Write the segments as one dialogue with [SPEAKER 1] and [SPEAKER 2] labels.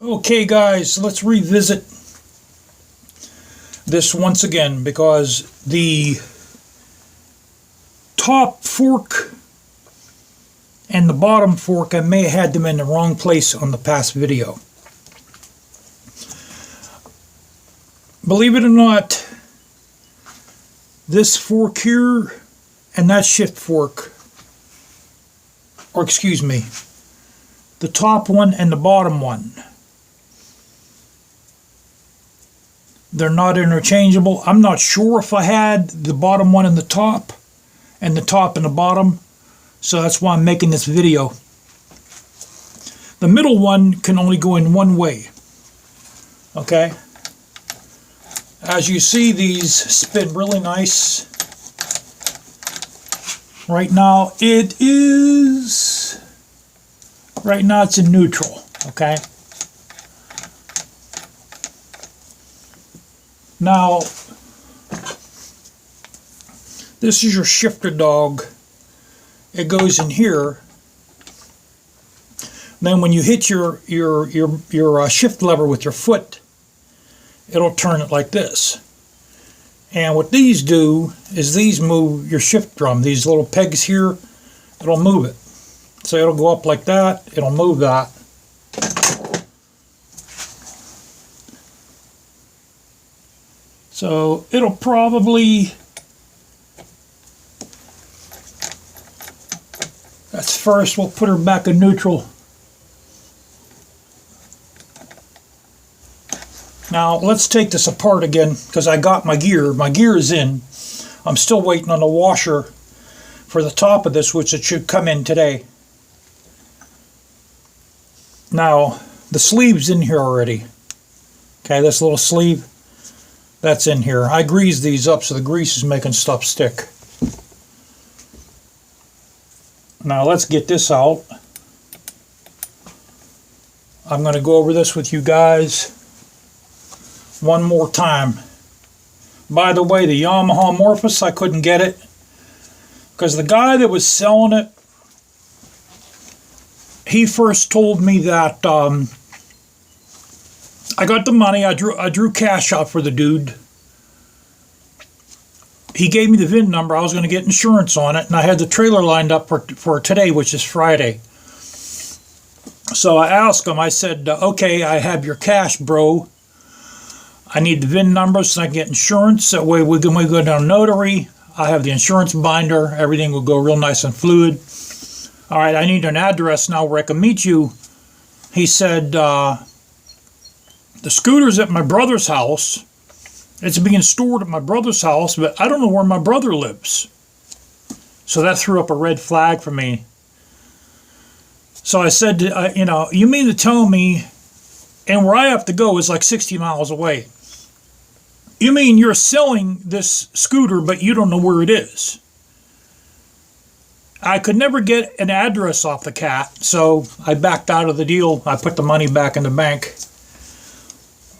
[SPEAKER 1] Okay guys, let's revisit this once again because the top fork and the bottom fork, I may have had them in the wrong place on the past video. Believe it or not, this fork here and that shift fork, or excuse me, the top one and the bottom one, they're not interchangeable. I'm not sure if I had the bottom one in the top and the bottom, so that's why I'm making this video. The middle one can only go in one way. Okay? As you see, these spin really nice. Right now it's in neutral. Okay? Now, this is your shifter dog. It goes in here. Then when you hit your shift lever with your foot, it'll turn it like this. And what these do is these move your shift drum. These little pegs here, it'll move it. So it'll go up like that, it'll move that. So it'll probably, that's first, we'll put her back in neutral. Now let's take this apart again because I got my gear. My gear is in. I'm still waiting on the washer for the top of this, which it should come in today. Now the sleeve's in here already. Okay, this little sleeve, that's in here. I greased these up so the grease is making stuff stick. Now let's get this out. I'm going to go over this with you guys one more time. By the way, the Yamaha Morphous, I couldn't get it because the guy that was selling it, he first told me that I got the money. I drew cash out for the dude. He gave me the VIN number. I was going to get insurance on it, and I had the trailer lined up for today, which is Friday. So I asked him, I said, okay, I have your cash, bro. I need the VIN number so I can get insurance. That way when we go down notary, I have the insurance binder. Everything will go real nice and fluid. All right, I need an address now where I can meet you. He said, the scooter's at my brother's house. It's being stored at my brother's house, but I don't know where my brother lives. So that threw up a red flag for me. So I said, you mean to tell me, and where I have to go is like 60 miles away. You mean you're selling this scooter, but you don't know where it is? I could never get an address off the cat, so I backed out of the deal. I put the money back in the bank.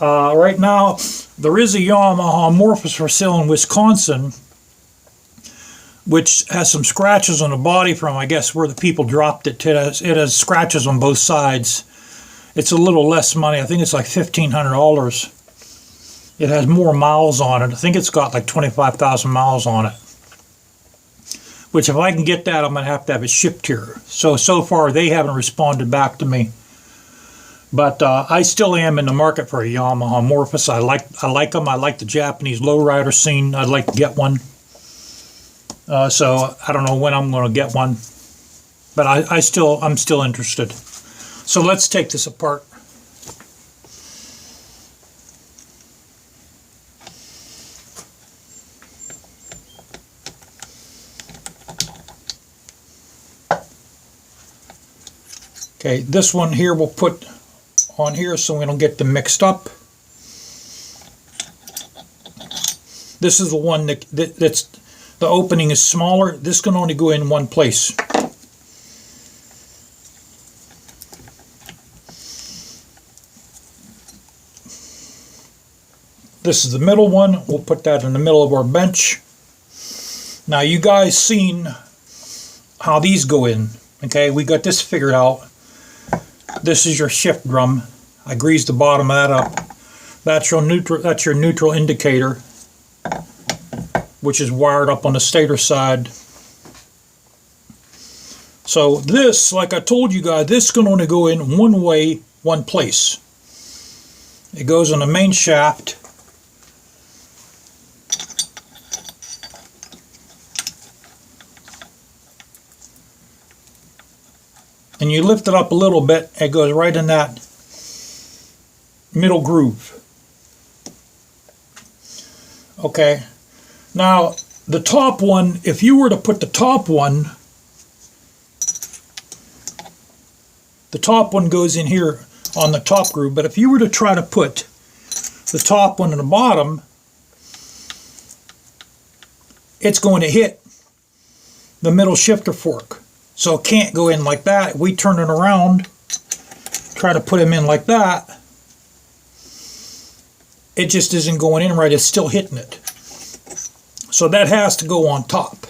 [SPEAKER 1] Right now, there is a Yamaha Morphous for sale in Wisconsin, which has some scratches on the body from, I guess, where the people dropped it. It has scratches on both sides. It's a little less money. I think it's like $1,500. It has more miles on it. I think it's got like 25,000 miles on it. Which if I can get that, I'm going to have it shipped here. So far, they haven't responded back to me. But I still am in the market for a Yamaha Morphous. I like them. I like the Japanese lowrider scene. I'd like to get one. So I don't know when I'm going to get one. But I'm still interested. So let's take this apart. Okay, this one here we'll put on here so we don't get them mixed up. This is the one that's the opening is smaller. This can only go in one place. This is the middle one. We'll put that in the middle of our bench. Now you guys seen how these go in. Okay, we got this figured out. This is your shift drum. I greased the bottom of that up. That's your neutral indicator, which is wired up on the stator side. So this, like I told you guys, this can only go in one way, one place. It goes on the main shaft. And you lift it up a little bit, it goes right in that middle groove. Okay, now the top one, if you were to put the top one goes in here on the top groove, but if you were to try to put the top one in the bottom, it's going to hit the middle shifter fork. So it can't go in like that. We turn it around, try to put them in like that, it just isn't going in right. It's still hitting it. So that has to go on top.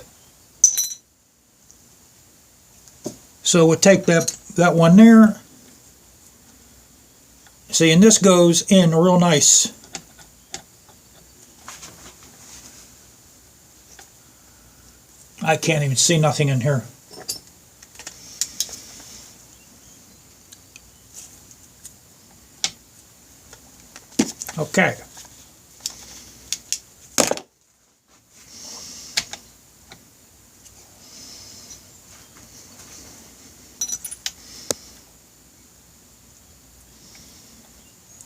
[SPEAKER 1] So we'll take that one there. See, and this goes in real nice. I can't even see nothing in here. Okay.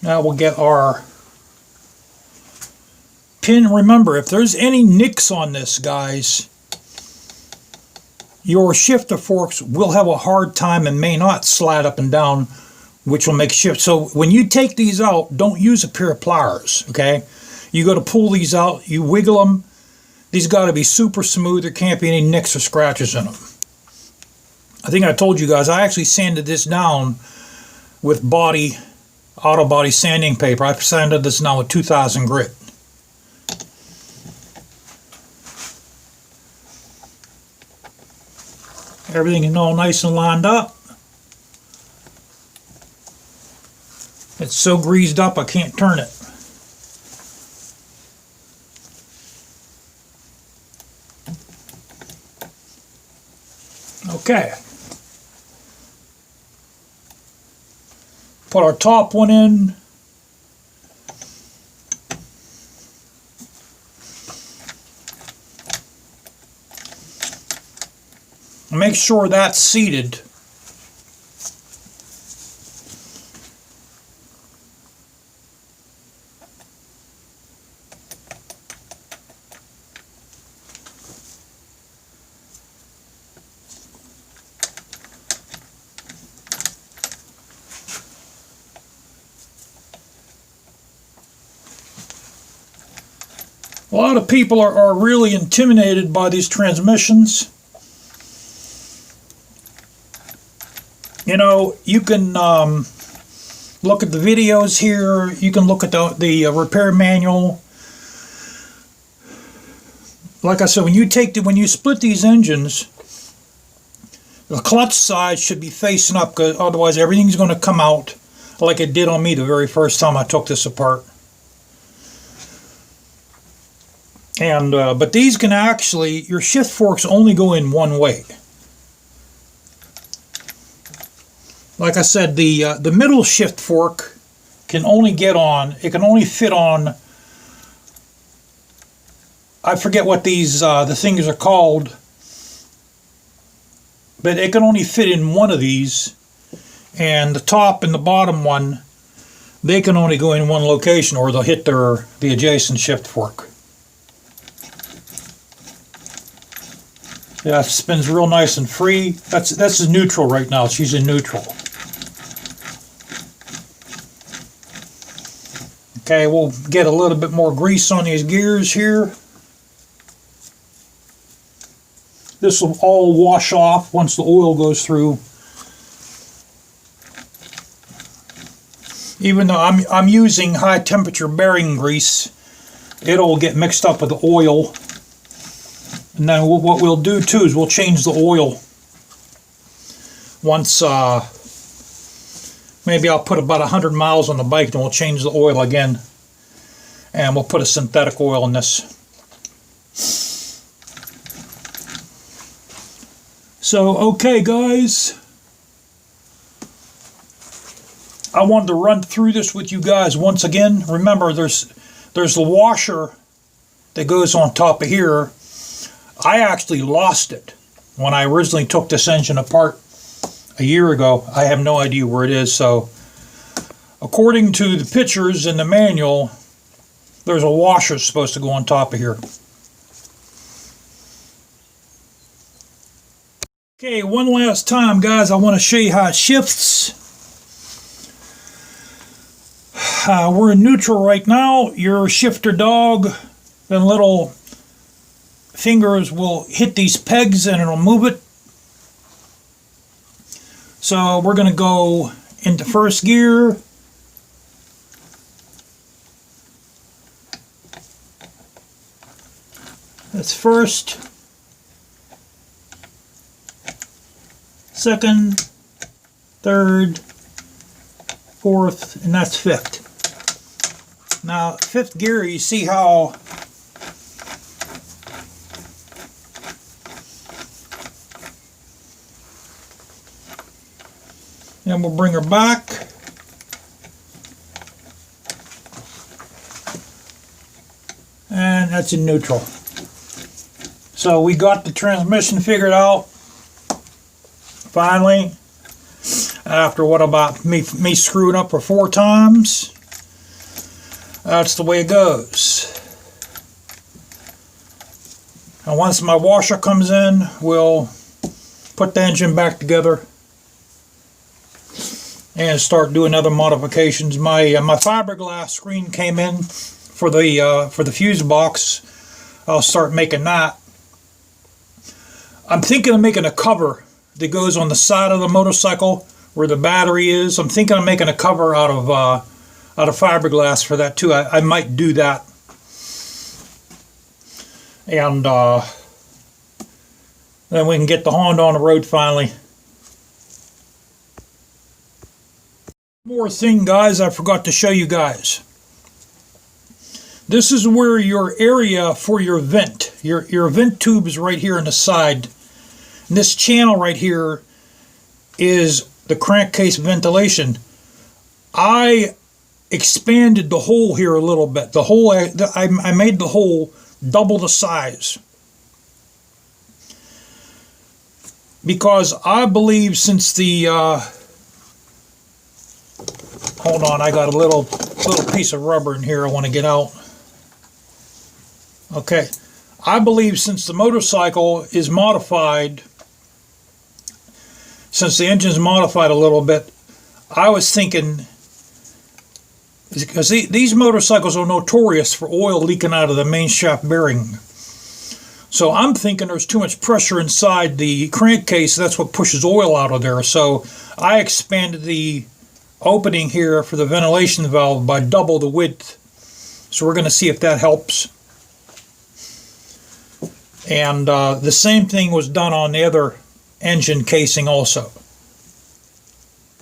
[SPEAKER 1] Now we'll get our pin. Remember, if there's any nicks on this, guys, your shifter forks will have a hard time and may not slide up and down, which will make shift. So when you take these out, don't use a pair of pliers, okay? You got to pull these out, you wiggle them. These got to be super smooth. There can't be any nicks or scratches in them. I think I told you guys, I actually sanded this down with auto body sanding paper. I sanded this now with 2000 grit. Everything is all nice and lined up. It's so greased up I can't turn it. Okay. Put our top one in. Make sure that's seated. A lot of people are really intimidated by these transmissions. You know, you can look at the videos here. You can look at the repair manual. Like I said, when you split these engines, the clutch side should be facing up, because otherwise everything's going to come out like it did on me the very first time I took this apart. And but these can actually, your shift forks only go in one way. Like I said, the middle shift fork can only get on, it can only fit on, I forget what these the things are called, but it can only fit in one of these, and the top and the bottom one, they can only go in one location, or they'll hit the adjacent shift fork. Yeah, it spins real nice and free. That's neutral right now. She's in neutral. Okay, we'll get a little bit more grease on these gears here. This will all wash off once the oil goes through. Even though I'm using high temperature bearing grease, it'll get mixed up with the oil. And then what we'll do too is we'll change the oil once Maybe I'll put about 100 miles on the bike and we'll change the oil again. And we'll put a synthetic oil in this. So, okay guys. I wanted to run through this with you guys once again. Remember, there's the washer that goes on top of here. I actually lost it when I originally took this engine apart a year ago. I have no idea where it is. So, according to the pictures in the manual, there's a washer supposed to go on top of here. Okay, one last time, guys, I want to show you how it shifts. We're in neutral right now. Your shifter dog, the little fingers will hit these pegs and it'll move it. So we're going to go into first gear. That's first, second, third, fourth, and that's fifth. Now, fifth gear, you see how and we'll bring her back. And that's in neutral. So we got the transmission figured out. Finally. After what about me screwing up for 4 times. That's the way it goes. And once my washer comes in, we'll put the engine back together and start doing other modifications. My fiberglass screen came in for the fuse box. I'll start making that. I'm thinking of making a cover that goes on the side of the motorcycle where the battery is. I'm thinking of making a cover out of fiberglass for that too. I might do that. And then we can get the Honda on the road finally. More thing, guys, I forgot to show you guys. This is where your area for your vent, your vent tube is right here on the side. And this channel right here is the crankcase ventilation. I expanded the hole here a little bit. The hole, I made the hole double the size. Because I believe since the, hold on, I got a little piece of rubber in here I want to get out. Okay, I believe since the motorcycle is modified, since the engine's modified a little bit, I was thinking, because these motorcycles are notorious for oil leaking out of the main shaft bearing. So I'm thinking there's too much pressure inside the crankcase, that's what pushes oil out of there. So I expanded the opening here for the ventilation valve by double the width. So we're going to see if that helps. And the same thing was done on the other engine casing also.